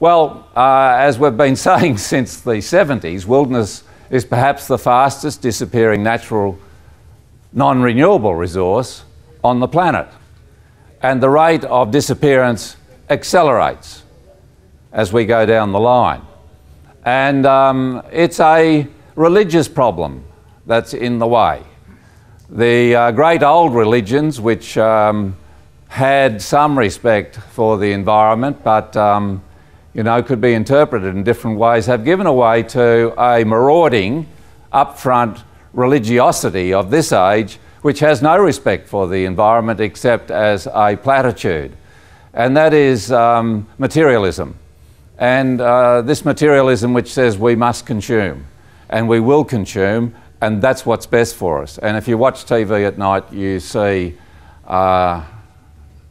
Well, as we've been saying since the 70s, wilderness is perhaps the fastest disappearing natural non-renewable resource on the planet. And the rate of disappearance accelerates as we go down the line. And it's a religious problem that's in the way. The great old religions, which had some respect for the environment, but you know, could be interpreted in different ways, have given way to a marauding, upfront religiosity of this age, which has no respect for the environment except as a platitude. And that is materialism. And this materialism which says we must consume, and we will consume, and that's what's best for us. And if you watch TV at night, you see that.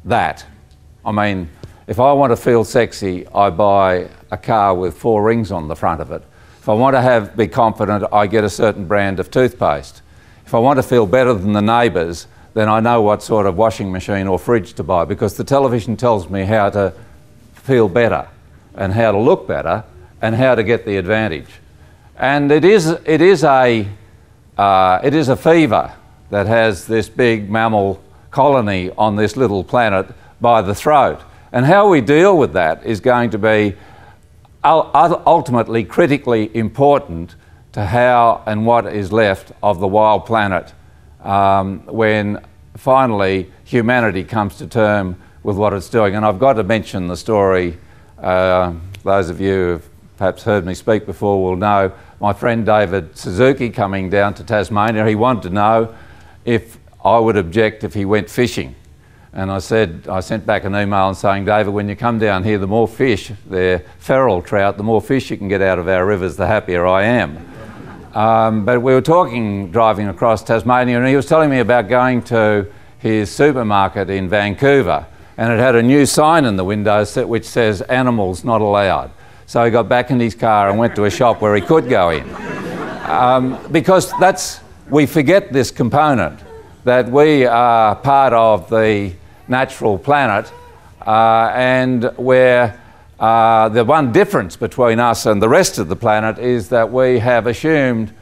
I mean, if I want to feel sexy, I buy a car with 4 rings on the front of it. If I want to be confident, I get a certain brand of toothpaste. If I want to feel better than the neighbours, then I know what sort of washing machine or fridge to buy, because the television tells me how to feel better and how to look better and how to get the advantage. And it is a fever that has this big mammal colony on this little planet by the throat. And how we deal with that is going to be ultimately critically important to how and what is left of the wild planet when finally humanity comes to terms with what it's doing. And I've got to mention the story, those of you who have perhaps heard me speak before will know, my friend David Suzuki coming down to Tasmania, he wanted to know if I would object if he went fishing. And I sent back an email saying, David, when you come down here, the more fish, they're feral trout, the more fish you can get out of our rivers, the happier I am. But we were driving across Tasmania, and he was telling me about going to his supermarket in Vancouver, and it had a new sign in the window which says, animals not allowed. So he got back in his car and went to a shop where he could go in. Because we forget this component, that we are part of the natural planet, and where the one difference between us and the rest of the planet is that we have assumed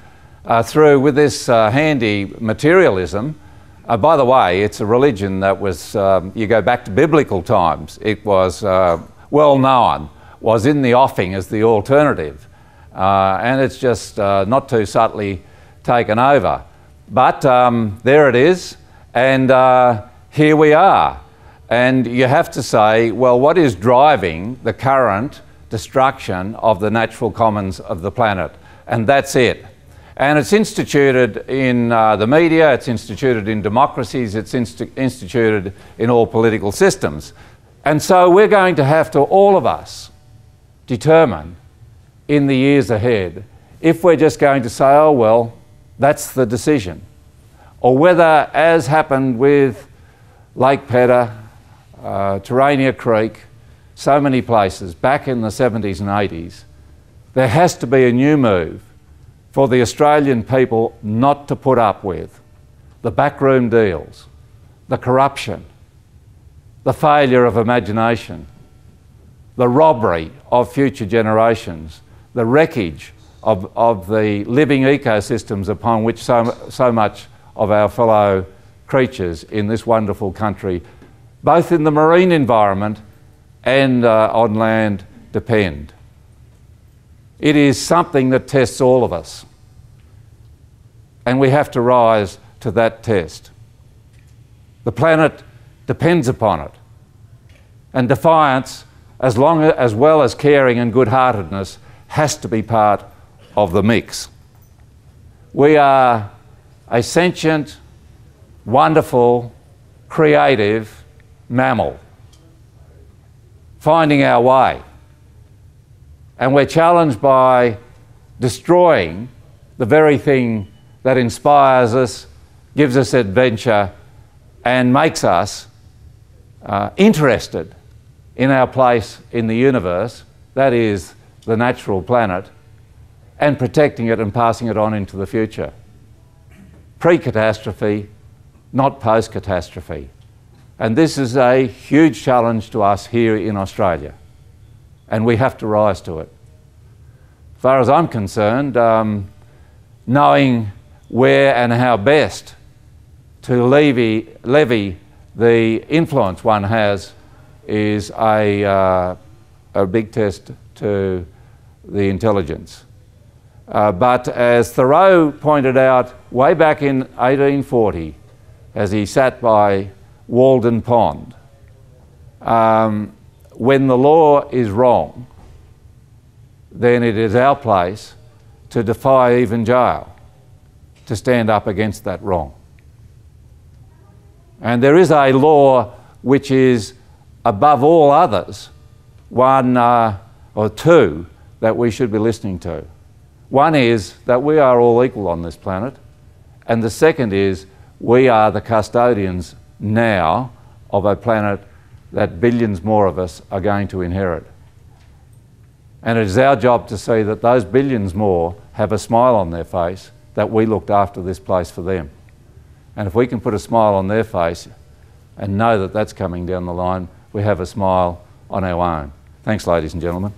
with this handy materialism. By the way, it's a religion that was, you go back to biblical times, it was well known, was in the offing as the alternative, and it's just not too subtly taken over. But there it is, and here we are. And you have to say, well, what is driving the current destruction of the natural commons of the planet? And that's it. And it's instituted in the media, it's instituted in democracies, it's instituted in all political systems. And so we're going to have to, all of us, determine in the years ahead if we're just going to say, oh, well, that's the decision. Or whether, as happened with Lake Pedder, Terania Creek, so many places back in the 70s and 80s, there has to be a new move for the Australian people not to put up with the backroom deals, the corruption, the failure of imagination, the robbery of future generations, the wreckage of the living ecosystems upon which so much of our fellow creatures in this wonderful country, both in the marine environment and on land, depend. It is something that tests all of us, and we have to rise to that test. The planet depends upon it, and defiance, as well as caring and good-heartedness, has to be part of the mix. We are a sentient, wonderful, creative mammal, finding our way. And we're challenged by destroying the very thing that inspires us, gives us adventure, and makes us interested in our place in the universe, that is the natural planet, and protecting it and passing it on into the future. Pre-catastrophe, not post-catastrophe. And this is a huge challenge to us here in Australia. and we have to rise to it. As far as I'm concerned, knowing where and how best to levy the influence one has is a big test to the intelligence. But as Thoreau pointed out way back in 1840, as he sat by Walden Pond, when the law is wrong, then it is our place to defy even jail, to stand up against that wrong. And there is a law which is above all others, one or two, that we should be listening to. One is that we are all equal on this planet, and the second is we are the custodians now of a planet that billions more of us are going to inherit. And it is our job to see that those billions more have a smile on their face, that we looked after this place for them. And if we can put a smile on their face and know that that's coming down the line, we have a smile on our own. Thanks, ladies and gentlemen.